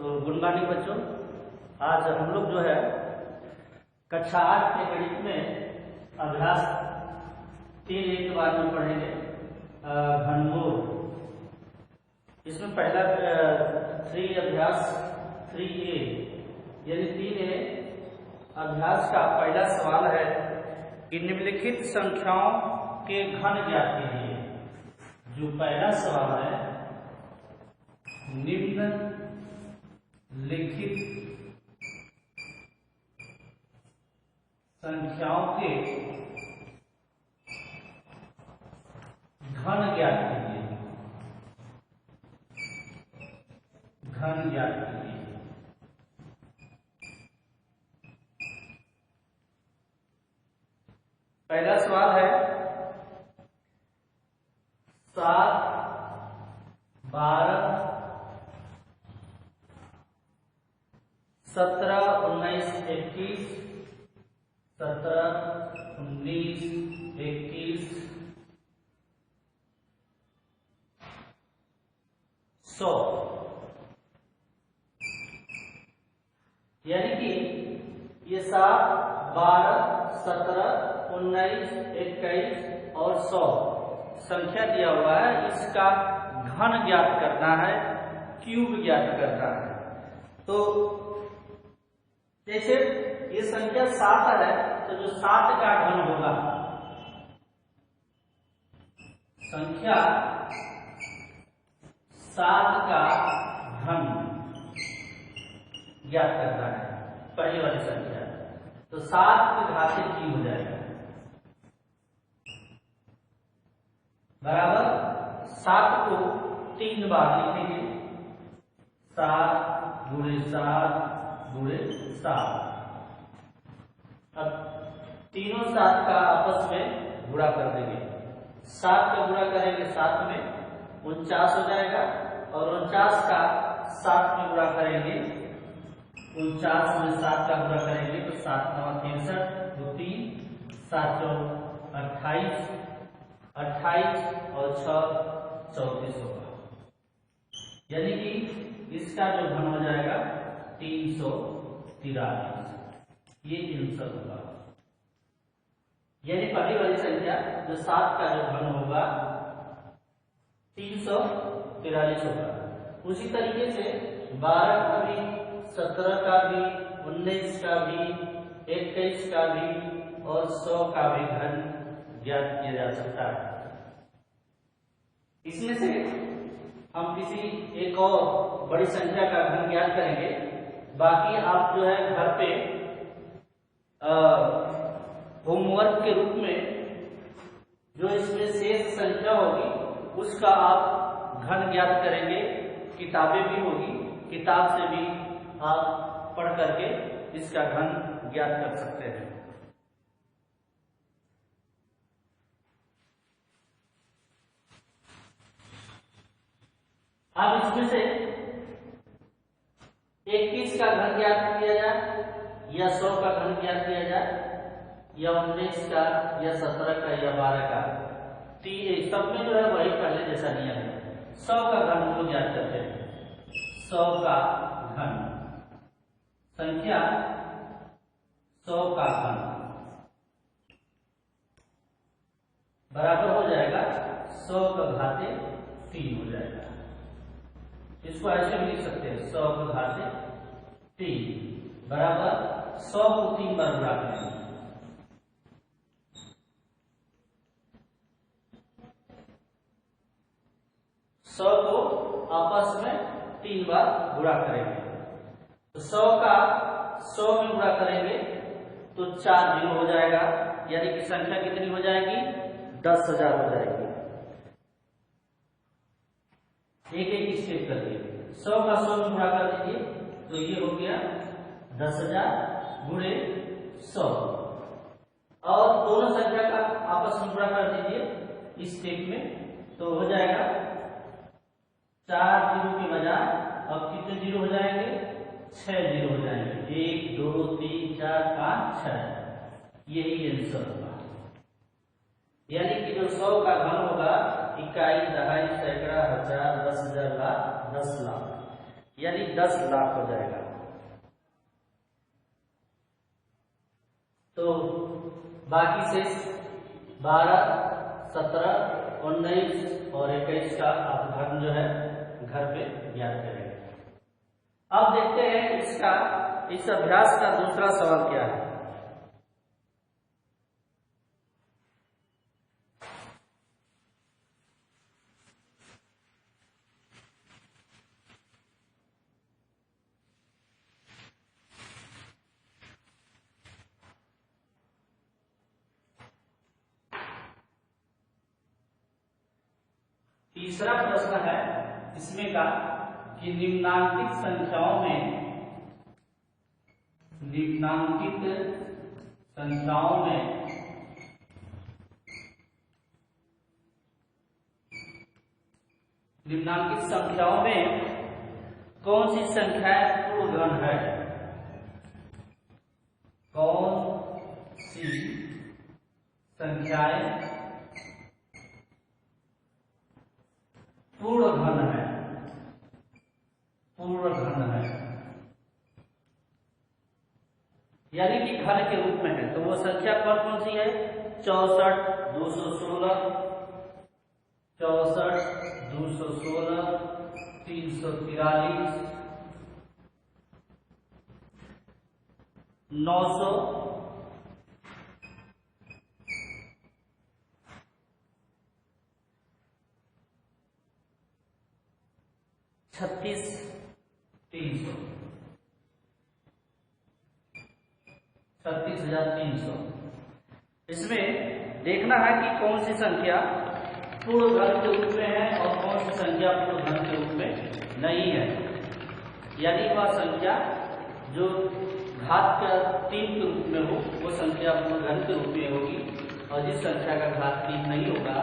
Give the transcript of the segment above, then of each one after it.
तो good morning बच्चों। आज हम लोग जो है कक्षा 8 के गणित में अभ्यास 3 के बारे में पढ़ेंगे, घनमूल। इसमें पहला 3 अभ्यास 3A यानी 3A अभ्यास का पहला सवाल है कि निम्नलिखित संख्याओं के घन ज्ञात कीजिए। जो पहला सवाल है, निम्नलिखित संख्याओं के घन ज्ञात कीजिए। घन ज्ञात कीजिए। पहला सवाल है 7, 12, 17, 19, 21, 17, 19, 21, 100। यानी कि ये 7, 12, 17, 19, 21 और 100 संख्या दिया हुआ है। इसका घन ज्ञात करना है, क्यूब ज्ञात करना है। तो जैसे ये संख्या 7 है तो जो 7 का घन होगा, संख्या 7 का घन ज्ञात करना है, पहली वाली संख्या। तो 7 की घात 3 हो जाएगा, बराबर 7 को 3 बार लिखेंगे। 7 गुणे 7 गुणे 7। अब तीनों 7 का आपस में गुणा कर देंगे। 7 का गुणा करेंगे 7 में 49 हो जाएगा, और 49 का 7 में गुणा करेंगे, 49 में 7 का गुणा करेंगे तो 7 9 63, 2 3, 7 4 28, 28 और 6 34 होगा। यानी कि इसका जो घन हो जाएगा 343। ये आंसर होगा। यानी पहली वाली संख्या जो 7 का जो घन होगा 343 होगा। उसी तरीके से 12 का भी, 17 का भी, 19 का भी, 21 का भी और 100 का भी घन ज्ञात किया जा सकता है। इसमें से हम किसी एक और बड़ी संख्या का घन ज्ञात करेंगे। बाकी आप जो है घर पे होमवर्क के रूप में जो इसमें शेष संख्या होगी उसका आप घन ज्ञात करेंगे। किताबें भी होगी, किताब से भी आप पढ़ करके इसका घन ज्ञात कर सकते हैं। अब इसमें से 21 का घन ज्ञात किया जाए, या 100 का घन ज्ञात किया जाए, या 19 का, या 17 का, या 12 का। सब में जो है वही पहले जैसा नियम है। 100 का घन हम लोग ज्ञात करते हैं। 100 का घन, संख्या 100 का घन बराबर हो जाएगा 100 का घाते 3 हो जाएगा। इसको ऐसे भी लिख सकते हैं, 100 का घाते 3 बराबर 100 को 3 बार गुणा करेंगे। 100 को आपस में 3 बार गुणा करेंगे। तो 100 का 100 में गुणा करेंगे तो 4 0 हो जाएगा। यानी कि संख्या कितनी हो जाएगी? 10,000 हो जाएगी। एक स्टेप करिए। 100 का 100 में गुणा कर दीजिए तो ये हो गया 10,000 गुणे 100, और दोनों संख्या का आपस में गुणा कर दीजिए इस स्टेप में, तो हो जाएगा 4 0 के बजाय अब कितने 0 हो जाएंगे? 6 0 हो जाएंगे। 1 2 3 4 5 6। यही आंसर होगा। यानी कि जो 100 का घन होगा इकाई, दहाई, सैकड़ा, हजार, 10,000, लाख, 10 लाख। यानी 10 लाख हो जाएगा। तो बाकी शेष 12, 17, 19 और 21 का आप धर्म जो है घर पे ज्ञात करेंगे। अब देखते हैं इस अभ्यास का दूसरा सवाल क्या है। तीसरा प्रश्न है इसमें का कि निम्नांकित संख्याओं में कौन सी संख्याएं पूर्ण घन है? कौन सी संख्याएं पूर्ण घन है? यानी कि घन के रूप में है। तो वो संख्या कौन कौन सी है? 64, 216, 343, 900, 36, 300, 36,300। इसमें देखना है कि कौन सी संख्या पूर्ण घन के रूप में है और कौन सी संख्या पूर्ण घन के रूप में नहीं है। यानी वह संख्या जो घात का 3 के रूप में हो वो संख्या पूर्ण घन के रूप में होगी, और जिस संख्या का घात 3 नहीं होगा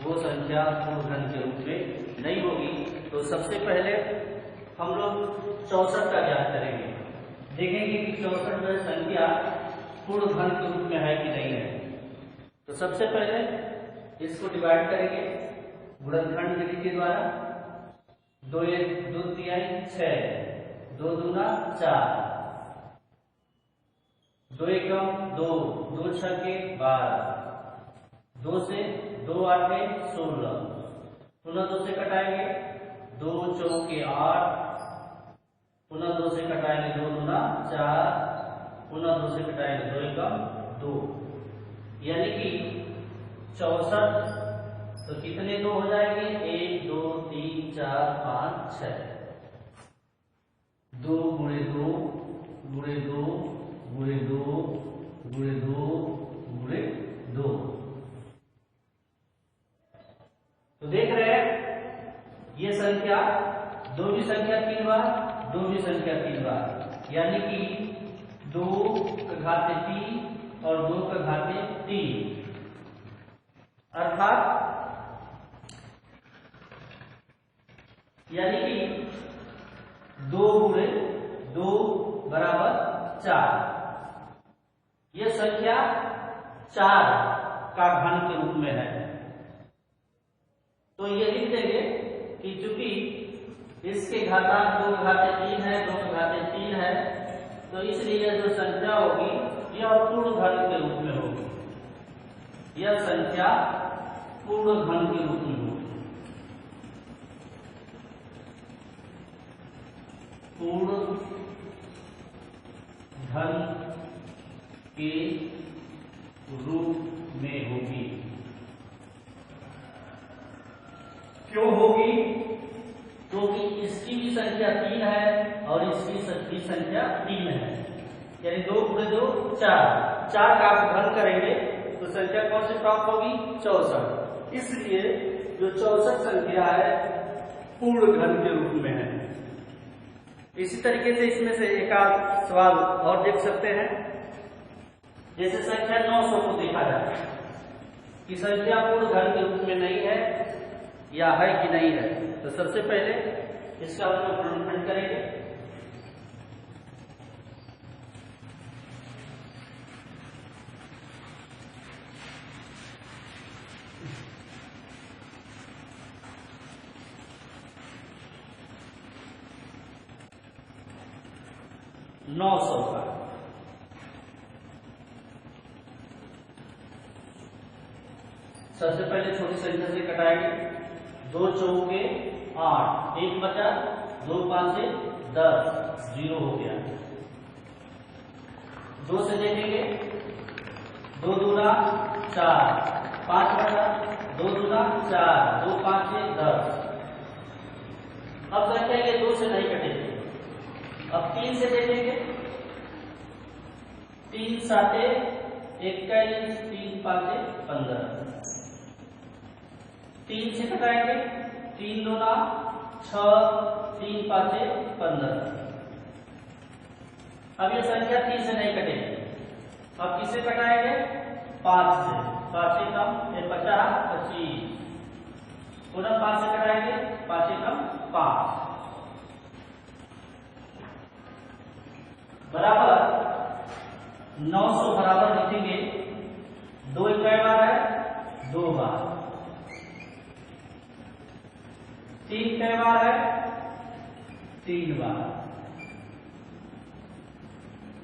वो संख्या पूर्ण घन के रूप में नहीं होगी। तो सबसे पहले हम लोग 64 का ज्ञात करेंगे, देखेंगे कि 64 में संख्या पूर्ण घन के रूप में है कि नहीं है। तो सबसे पहले इसको डिवाइड करेंगे गुणनखंड विधि के द्वारा। 2 तिहाई 6, 2 दूना 4, 2 एकम 2, 2 छक्के 12, 2 से 2 8 16, पुनः 2 से कटाएंगे 2 चौके 8, पुनः 2 से कटाएंगे 2 दूना 4, पुनः 2 से कटाएंगे 2 एकम 2, यानी कि 64। तो कितने 2 हो जाएंगे? 1 2 3 4 5 6, 2 गुणे 2 गुणे 2 गुणे 2 गुणे 2 गुणे 2। तो देख रहे हैं ये संख्या 2 भी संख्या 3 बार, 2 भी संख्या 3 बार, यानी कि 2 का घाते 3 और 2 का घाते 3, अर्थात यानी कि 2 गुणे 2 बराबर 4। यह संख्या 4 का घन के रूप में है। तो ये लिख देंगे कि चूंकि इसके घातांक 2 घाते 3 है, 2 घाते 3 है, तो इसलिए जो संख्या होगी यह पूर्ण घन के रूप में होगी। यह संख्या पूर्ण घन के रूप में होगी। पूर्ण घन के रूप में होगी। क्यों होगी? क्योंकि इसकी भी संख्या 3 है और इसकी भी संख्या 3 है, यानी 2 गुणे 2 4, 4 का आप घन करेंगे तो संख्या कौन सी प्राप्त होगी? 64। इसलिए जो 64 संख्या है पूर्ण घन के रूप में है। इसी तरीके से इसमें से एक आध सवाल और देख सकते हैं। जैसे संख्या 900 को देखा जाए कि संख्या पूर्ण घन के रूप में नहीं है या है कि नहीं है। तो सबसे पहले इसका हम लोग गुणनखंड करेंगे। 900 का। सबसे पहले छोटी संख्या से कटाएंगे। 2 चौके 8, 1 बचा, 2 5 10, 0 हो गया। 2 से देखेंगे, 2 दूना 4, 5 बचा, 2 दूना 4, 2 5 10। अब देखेंगे 2 से नहीं कटेंगे। अब 3 से देखेंगे, 3 7 21, 3 5 15। 3 से कटाएंगे, 3 दूना 6, 3 5 15। अब ये संख्या 3 से नहीं कटेगी। अब किसे कटाएंगे? 5 से। 5 से कम 50 25। पुनः 5 से कटाएंगे, 5 से कम 5 बराबर 900 बराबर लिखेंगे। 2 कई बार है? 2 बार। 3 कई बार है? 3 बार।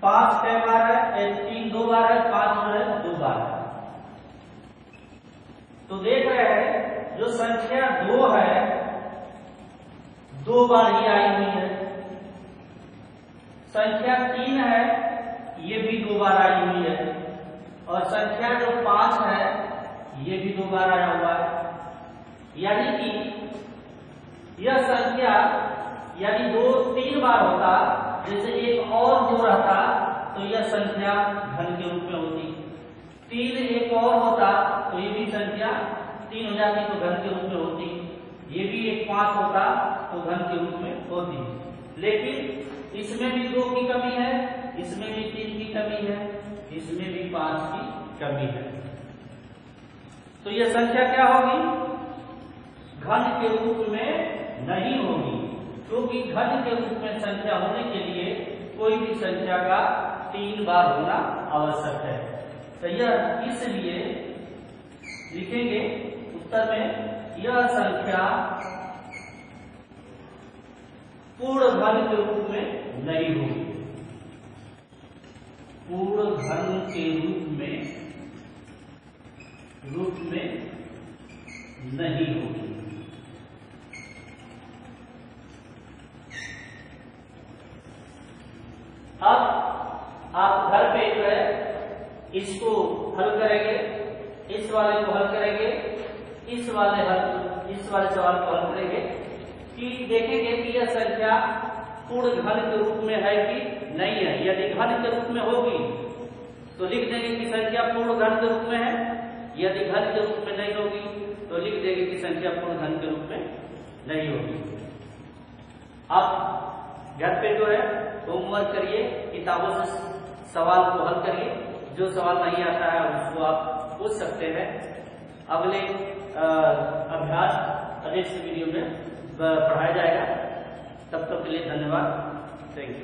5 कई बार है? 3 2 बार है, 5 जो है 2 बार है। तो देख रहे हैं जो संख्या 2 है 2 बार ही आई हुई है। संख्या 3 है ये भी 2 बार आई हुई है। और संख्या जो 5 है ये भी 2 बार आया हुआ है। यानी कि यह संख्या यानी 2 3 बार होता, जैसे एक और 2 रहता तो यह संख्या घन के रूप में होती। 3 एक और होता तो ये भी संख्या 3 हो जाती तो घन के रूप में होती। ये भी एक 5 होता तो घन के रूप में होती। लेकिन इसमें भी 2 की कमी है, इसमें भी 3 की कमी है, इसमें भी 5 की कमी है। तो यह संख्या क्या होगी? घन के रूप में नहीं होगी, क्योंकि घन के रूप में संख्या होने के लिए कोई भी संख्या का 3 बार होना आवश्यक है। तो यह इसलिए लिखेंगे उत्तर में, यह संख्या पूर्ण घन के रूप में नहीं होगी। पूर्ण घन के रूप में नहीं होगी। अब आप घर पे जो है इसको हल करेंगे, इस वाले को हल करेंगे, इस वाले सवाल को हल करेंगे कि देखेंगे कि यह संख्या पूर्ण घन के रूप में है कि नहीं है। यदि घन के रूप में होगी तो लिख देंगे कि संख्या पूर्ण घन के रूप में है। यदि घन के रूप में नहीं होगी तो लिख देंगे कि संख्या पूर्ण घन के रूप में नहीं होगी। आप घर पे जो है होमवर्क करिए, किताबों से सवाल को हल करिए। जो सवाल नहीं आता है उसको आप पूछ सकते हैं। अगले अभ्यास अगले वीडियो में पढ़ाया जाएगा। तब तक के लिए धन्यवाद। Thank you.